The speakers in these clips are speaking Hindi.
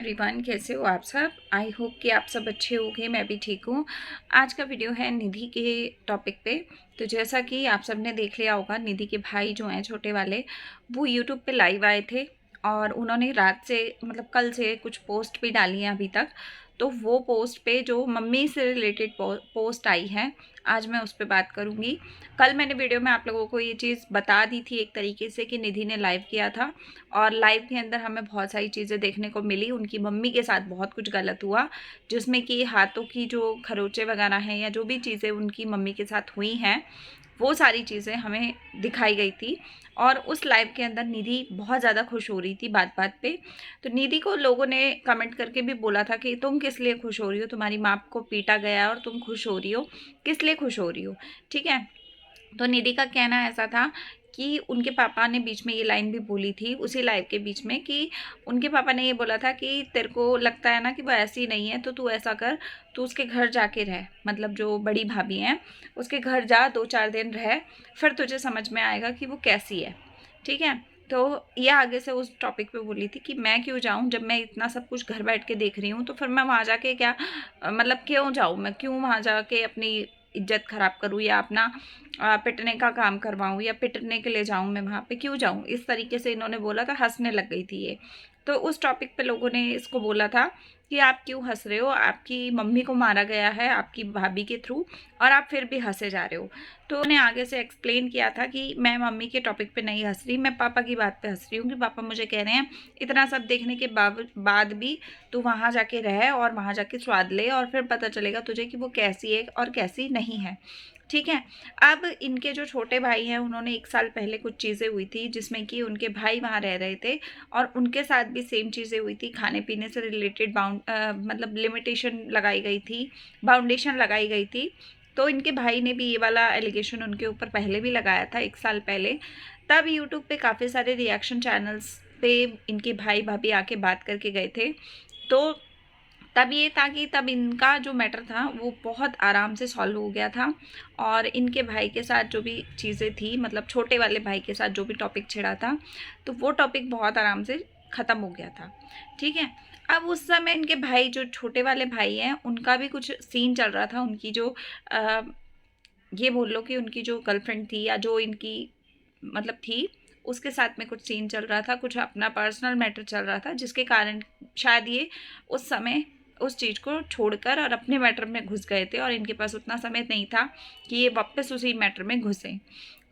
एवरीवन, कैसे हो आप सब। आई होप कि आप सब अच्छे होंगे। मैं भी ठीक हूँ। आज का वीडियो है निधि के टॉपिक पे। तो जैसा कि आप सब ने देख लिया होगा, निधि के भाई जो हैं छोटे वाले, वो यूट्यूब पे लाइव आए थे और उन्होंने रात से मतलब कल से कुछ पोस्ट भी डाली हैं अभी तक। तो वो पोस्ट पे जो मम्मी से रिलेटेड पोस्ट आई है, आज मैं उस पर बात करूँगी। कल मैंने वीडियो में आप लोगों को ये चीज़ बता दी थी एक तरीके से कि निधि ने लाइव किया था और लाइव के अंदर हमें बहुत सारी चीज़ें देखने को मिली। उनकी मम्मी के साथ बहुत कुछ गलत हुआ, जिसमें कि हाथों की जो खरोंचे वगैरह हैं या जो भी चीज़ें उनकी मम्मी के साथ हुई हैं, वो सारी चीज़ें हमें दिखाई गई थी। और उस लाइव के अंदर निधि बहुत ज़्यादा खुश हो रही थी बात बात पे। तो निधि को लोगों ने कमेंट करके भी बोला था कि तुम किस लिए खुश हो रही हो, तुम्हारी माँ को पीटा गया और तुम खुश हो रही हो, किस लिए खुश हो रही हो। ठीक है। तो निधि का कहना ऐसा था कि उनके पापा ने बीच में ये लाइन भी बोली थी उसी लाइव के बीच में कि उनके पापा ने ये बोला था कि तेरे को लगता है ना कि वो ऐसी नहीं है, तो तू ऐसा कर, तू उसके घर जाके रह, मतलब जो बड़ी भाभी हैं उसके घर जा, 2-4 दिन रह, फिर तुझे समझ में आएगा कि वो कैसी है। ठीक है। तो ये आगे से उस टॉपिक पे बोली थी कि मैं क्यों जाऊं, जब मैं इतना सब कुछ घर बैठ के देख रही हूँ तो फिर मैं वहाँ जाके क्या मतलब क्यों जाऊँ, मैं क्यों वहाँ जाके अपनी इज्जत खराब करूँ या अपना पिटने का काम करवाऊँ या पिटने के लिए जाऊँ, मैं वहाँ पे क्यों जाऊँ। इस तरीके से इन्होंने बोला था, हंसने लग गई थी ये। तो उस टॉपिक पे लोगों ने इसको बोला था कि आप क्यों हंस रहे हो, आपकी मम्मी को मारा गया है आपकी भाभी के थ्रू और आप फिर भी हंसे जा रहे हो। तो उन्होंने आगे से एक्सप्लेन किया था कि मैं मम्मी के टॉपिक पे नहीं हंस रही, मैं पापा की बात पे हंस रही हूँ कि पापा मुझे कह रहे हैं इतना सब देखने के बाद भी तू वहाँ जाके रह और वहाँ जाके स्वाद ले और फिर पता चलेगा तुझे कि वो कैसी है और कैसी नहीं है। ठीक है। अब इनके जो छोटे भाई हैं, उन्होंने 1 साल पहले कुछ चीज़ें हुई थी जिसमें कि उनके भाई वहाँ रह रहे थे और उनके साथ भी सेम चीज़ें हुई थी। खाने पीने से रिलेटेड मतलब लिमिटेशन लगाई गई थी, बाउंडेशन लगाई गई थी। तो इनके भाई ने भी ये वाला एलिगेशन उनके ऊपर पहले भी लगाया था 1 साल पहले। तब यूट्यूब पे काफ़ी सारे रिएक्शन चैनल्स पे इनके भाई भाभी आके बात करके गए थे। तो तब ये था कि तब इनका जो मैटर था वो बहुत आराम से सॉल्व हो गया था और इनके भाई के साथ जो भी चीज़ें थी, मतलब छोटे वाले भाई के साथ जो भी टॉपिक छिड़ा था, तो वो टॉपिक बहुत आराम से ख़त्म हो गया था। ठीक है। अब उस समय इनके भाई जो छोटे वाले भाई हैं, उनका भी कुछ सीन चल रहा था। उनकी जो ये बोल लो कि उनकी जो गर्लफ्रेंड थी या जो इनकी मतलब थी, उसके साथ में कुछ सीन चल रहा था, कुछ अपना पर्सनल मैटर चल रहा था, जिसके कारण शायद ये उस समय उस चीज़ को छोड़कर और अपने मैटर में घुस गए थे और इनके पास उतना समय नहीं था कि ये वापस उसी मैटर में घुसें।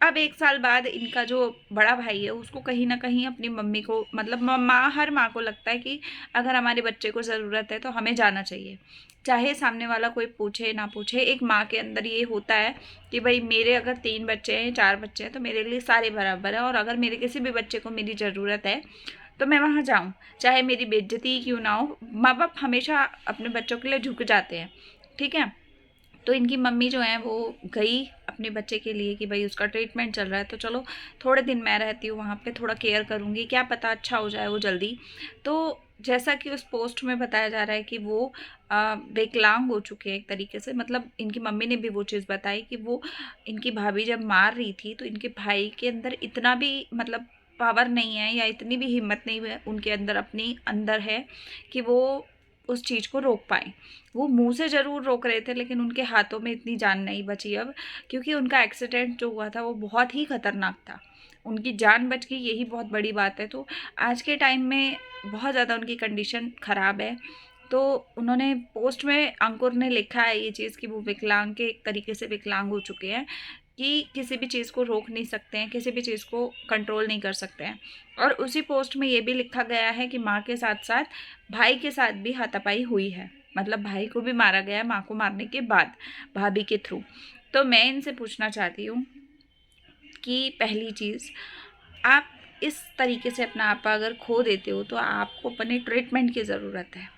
अब 1 साल बाद इनका जो बड़ा भाई है, उसको कहीं ना कहीं अपनी मम्मी को, मतलब माँ, हर माँ को लगता है कि अगर हमारे बच्चे को ज़रूरत है तो हमें जाना चाहिए, चाहे सामने वाला कोई पूछे ना पूछे। एक माँ के अंदर ये होता है कि भाई मेरे अगर 3 बच्चे हैं, 4 बच्चे हैं, तो मेरे लिए सारे बराबर है और अगर मेरे किसी भी बच्चे को मेरी ज़रूरत है तो मैं वहाँ जाऊँ, चाहे मेरी बेइज्जती ही क्यों ना हो। माँ बाप हमेशा अपने बच्चों के लिए झुक जाते हैं। ठीक है। तो इनकी मम्मी जो है वो गई अपने बच्चे के लिए कि भाई उसका ट्रीटमेंट चल रहा है, तो चलो थोड़े दिन मैं रहती हूँ वहाँ पे, थोड़ा केयर करूँगी, क्या पता अच्छा हो जाए वो जल्दी। तो जैसा कि उस पोस्ट में बताया जा रहा है कि वो विकलांग हो चुके हैं एक तरीके से। मतलब इनकी मम्मी ने भी वो चीज़ बताई कि वो इनकी भाभी जब मार रही थी तो इनके भाई के अंदर इतना भी मतलब पावर नहीं है या इतनी भी हिम्मत नहीं है उनके अंदर, अपनी अंदर है कि वो उस चीज़ को रोक पाए। वो मुंह से ज़रूर रोक रहे थे लेकिन उनके हाथों में इतनी जान नहीं बची अब, क्योंकि उनका एक्सीडेंट जो हुआ था वो बहुत ही खतरनाक था। उनकी जान बच गई, यही बहुत बड़ी बात है। तो आज के टाइम में बहुत ज़्यादा उनकी कंडीशन ख़राब है। तो उन्होंने पोस्ट में, अंकुर ने लिखा है ये चीज़ कि वो विकलांग के एक तरीके से विकलांग हो चुके हैं कि किसी भी चीज़ को रोक नहीं सकते हैं, किसी भी चीज़ को कंट्रोल नहीं कर सकते हैं। और उसी पोस्ट में ये भी लिखा गया है कि माँ के साथ साथ भाई के साथ भी हाथापाई हुई है, मतलब भाई को भी मारा गया है माँ को मारने के बाद भाभी के थ्रू। तो मैं इनसे पूछना चाहती हूँ कि पहली चीज़, आप इस तरीके से अपना आपा अगर खो देते हो तो आपको अपने ट्रीटमेंट की ज़रूरत है।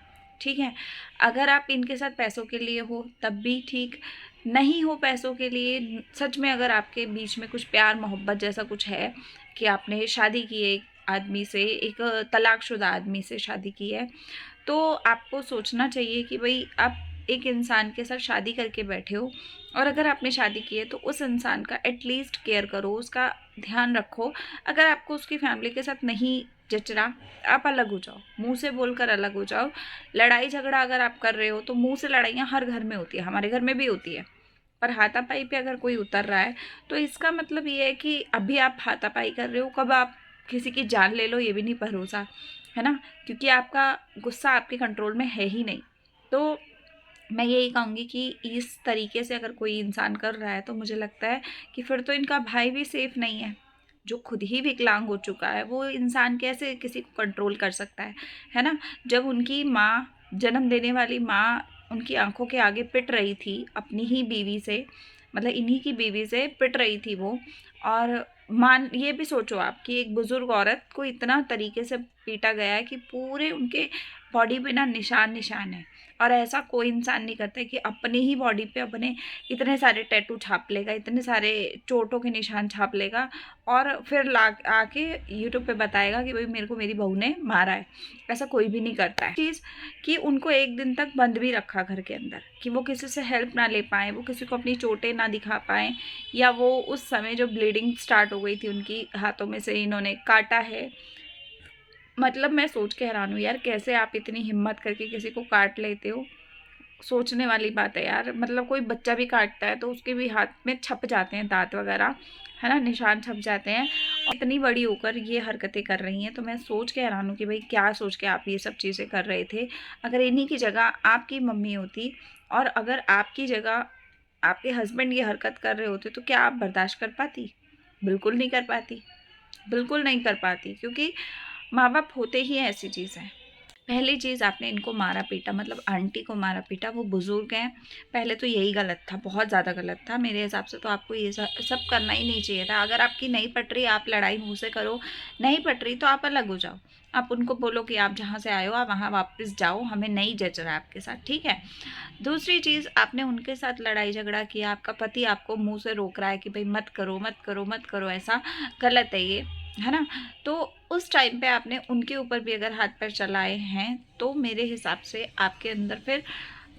ठीक है। अगर आप इनके साथ पैसों के लिए हो तब भी ठीक, नहीं हो पैसों के लिए, सच में अगर आपके बीच में कुछ प्यार मोहब्बत जैसा कुछ है कि आपने शादी की है एक आदमी से, एक तलाकशुदा आदमी से शादी की है, तो आपको सोचना चाहिए कि भाई आप एक इंसान के साथ शादी करके बैठे हो और अगर आपने शादी की है तो उस इंसान का एटलीस्ट केयर करो, उसका ध्यान रखो। अगर आपको उसकी फैमिली के साथ नहीं जचरा, आप अलग हो जाओ, मुंह से बोलकर अलग हो जाओ। लड़ाई झगड़ा अगर आप कर रहे हो तो मुंह से लड़ाइयाँ हर घर में होती है, हमारे घर में भी होती है, पर हाथापाई पे अगर कोई उतर रहा है तो इसका मतलब ये है कि अभी आप हाथापाई कर रहे हो, कब आप किसी की जान ले लो ये भी नहीं भरोसा, है ना, क्योंकि आपका गुस्सा आपके कंट्रोल में है ही नहीं। तो मैं यही कहूँगी कि इस तरीके से अगर कोई इंसान कर रहा है तो मुझे लगता है कि फिर तो इनका भाई भी सेफ नहीं है। जो खुद ही विकलांग हो चुका है वो इंसान कैसे किसी को कंट्रोल कर सकता है ना। जब उनकी माँ, जन्म देने वाली माँ उनकी आंखों के आगे पिट रही थी अपनी ही बीवी से, मतलब इन्हीं की बीवी से पिट रही थी वो, और मान ये भी सोचो आप कि एक बुजुर्ग औरत को इतना तरीके से पीटा गया है कि पूरे उनके बॉडी पे ना निशान निशान है। और ऐसा कोई इंसान नहीं करता है कि अपनी ही बॉडी पे अपने इतने सारे टैटू छाप लेगा, इतने सारे चोटों के निशान छाप लेगा और फिर ला आके यूट्यूब पे बताएगा कि भाई मेरे को मेरी बहू ने मारा है। ऐसा कोई भी नहीं करता है। चीज़ कि उनको एक दिन तक बंद भी रखा घर के अंदर कि वो किसी से हेल्प ना ले पाएँ, वो किसी को अपनी चोटें ना दिखा पाएँ, या वो उस समय जो ब्लीडिंग स्टार्ट हो गई थी उनकी हाथों में से इन्होंने काटा है। मतलब मैं सोच के हैरान हूँ यार, कैसे आप इतनी हिम्मत करके किसी को काट लेते हो। सोचने वाली बात है यार, मतलब कोई बच्चा भी काटता है तो उसके भी हाथ में छप जाते हैं दांत वगैरह, है ना, निशान छप जाते हैं। और इतनी बड़ी होकर ये हरकतें कर रही हैं तो मैं सोच के हैरान हूँ कि भाई क्या सोच के आप ये सब चीज़ें कर रहे थे। अगर इन्हीं की जगह आपकी मम्मी होती और अगर आपकी जगह आपके हस्बैंड ये हरकत कर रहे होते तो क्या आप बर्दाश्त कर पाती? बिल्कुल नहीं कर पाती, बिल्कुल नहीं कर पाती, क्योंकि माँ बाप होते ही ऐसी चीज़ है। पहली चीज़, आपने इनको मारा पीटा, मतलब आंटी को मारा पीटा, वो बुज़ुर्ग हैं। पहले तो यही गलत था, बहुत ज़्यादा गलत था मेरे हिसाब से। तो आपको ये सब करना ही नहीं चाहिए था। अगर आपकी नहीं पट रही आप लड़ाई मुँह से करो, नहीं पट रही तो आप अलग हो जाओ। आप उनको बोलो कि आप जहाँ से आए हो आप वहाँ वापस जाओ, हमें नहीं जच रहा है आपके साथ, ठीक है। दूसरी चीज़, आपने उनके साथ लड़ाई झगड़ा किया, आपका पति आपको मुँह से रोक रहा है कि भाई मत करो मत करो मत करो, ऐसा गलत है ये, है ना। तो उस टाइम पे आपने उनके ऊपर भी अगर हाथ पैर चलाए हैं तो मेरे हिसाब से आपके अंदर फिर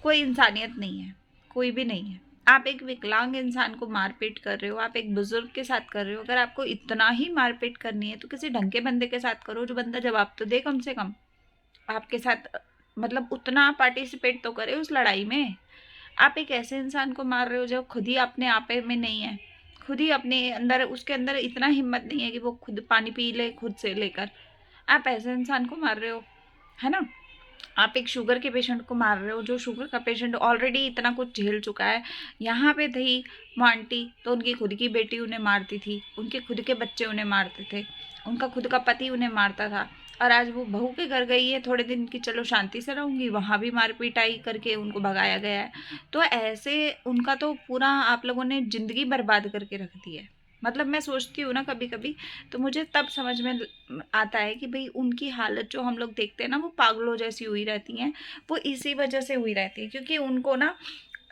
कोई इंसानियत नहीं है, कोई भी नहीं है। आप एक विकलांग इंसान को मारपीट कर रहे हो, आप एक बुजुर्ग के साथ कर रहे हो। अगर आपको इतना ही मारपीट करनी है तो किसी ढंग के बंदे के साथ करो, जो बंदा जवाब तो दे कम से कम आपके साथ, मतलब उतना पार्टिसिपेट तो करे उस लड़ाई में। आप एक ऐसे इंसान को मार रहे हो जो खुद ही अपने आपे में नहीं है, खुद ही अपने अंदर, उसके अंदर इतना हिम्मत नहीं है कि वो खुद पानी पी ले खुद से लेकर। आप ऐसे इंसान को मार रहे हो, है ना। आप एक शुगर के पेशेंट को मार रहे हो, जो शुगर का पेशेंट ऑलरेडी इतना कुछ झेल चुका है। यहाँ पे थी वो आंटी तो उनकी खुद की बेटी उन्हें मारती थी, उनके खुद के बच्चे उन्हें मारते थे, उनका खुद का पति उन्हें मारता था। और आज वो बहू के घर गई है थोड़े दिन की, चलो शांति से रहूँगी, वहाँ भी मार पिटाई करके उनको भगाया गया है। तो ऐसे उनका तो पूरा आप लोगों ने ज़िंदगी बर्बाद करके रख दी है। मतलब मैं सोचती हूँ ना कभी कभी, तो मुझे तब समझ में आता है कि भाई उनकी हालत जो हम लोग देखते हैं ना, वो पागलों जैसी हुई रहती हैं। वो इसी वजह से हुई रहती है क्योंकि उनको ना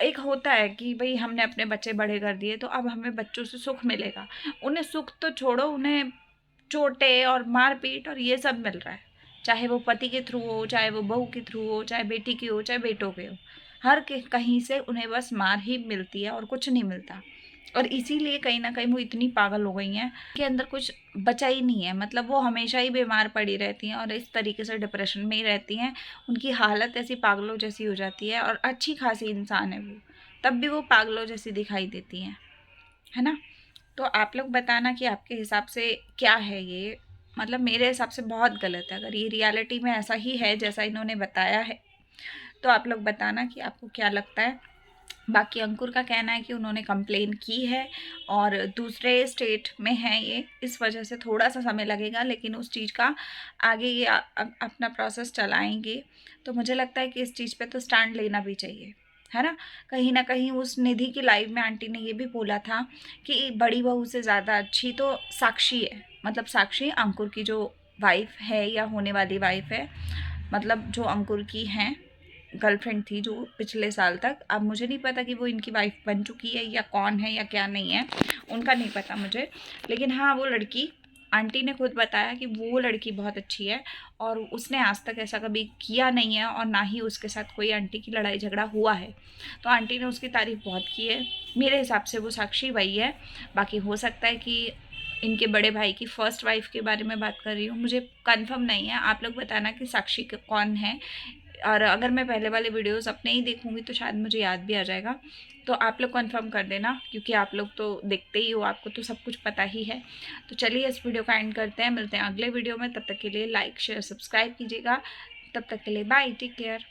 एक होता है कि भाई हमने अपने बच्चे बड़े कर दिए तो अब हमें बच्चों से सुख मिलेगा। उन्हें सुख तो छोड़ो, उन्हें चोटें और मारपीट और ये सब मिल रहा है। चाहे वो पति के थ्रू हो, चाहे वो बहू के थ्रू हो, चाहे बेटी की हो, चाहे बेटों के हो, हर कहीं से उन्हें बस मार ही मिलती है और कुछ नहीं मिलता। और इसीलिए कहीं ना कहीं वो इतनी पागल हो गई हैं कि अंदर कुछ बचा ही नहीं है। मतलब वो हमेशा ही बीमार पड़ी रहती हैं और इस तरीके से डिप्रेशन में ही रहती हैं। उनकी हालत ऐसी पागलों जैसी हो जाती है, और अच्छी खासी इंसान है वो, तब भी वो पागलों जैसी दिखाई देती हैं, है ना। तो आप लोग बताना कि आपके हिसाब से क्या है ये। मतलब मेरे हिसाब से बहुत गलत है। अगर ये रियलिटी में ऐसा ही है जैसा इन्होंने बताया है तो आप लोग बताना कि आपको क्या लगता है। बाकी अंकुर का कहना है कि उन्होंने कंप्लेन की है और दूसरे स्टेट में है ये, इस वजह से थोड़ा सा समय लगेगा, लेकिन उस चीज़ का आगे ये अपना प्रोसेस चलाएंगे। तो मुझे लगता है कि इस चीज़ पे तो स्टैंड लेना भी चाहिए, है ना कहीं उस निधि की लाइव में आंटी ने ये भी बोला था कि बड़ी बहू से ज़्यादा अच्छी तो साक्षी है। मतलब साक्षी अंकुर की जो वाइफ है या होने वाली वाइफ है, मतलब जो अंकुर की हैं गर्लफ्रेंड थी जो पिछले साल तक। अब मुझे नहीं पता कि वो इनकी वाइफ बन चुकी है या कौन है या क्या नहीं है, उनका नहीं पता मुझे। लेकिन हाँ, वो लड़की, आंटी ने खुद बताया कि वो लड़की बहुत अच्छी है और उसने आज तक ऐसा कभी किया नहीं है और ना ही उसके साथ कोई आंटी की लड़ाई झगड़ा हुआ है। तो आंटी ने उसकी तारीफ़ बहुत की है। मेरे हिसाब से वो साक्षी वही है। बाकी हो सकता है कि इनके बड़े भाई की फर्स्ट वाइफ के बारे में बात कर रही हूँ। मुझे कंफर्म नहीं है, आप लोग बताना कि साक्षी कौन है। और अगर मैं पहले वाले वीडियोस अपने ही देखूंगी तो शायद मुझे याद भी आ जाएगा। तो आप लोग कंफर्म कर देना, क्योंकि आप लोग तो देखते ही हो, आपको तो सब कुछ पता ही है। तो चलिए इस वीडियो का एंड करते हैं, मिलते हैं अगले वीडियो में। तब तक के लिए लाइक शेयर सब्सक्राइब कीजिएगा। तब तक के लिए बाय, टेक केयर।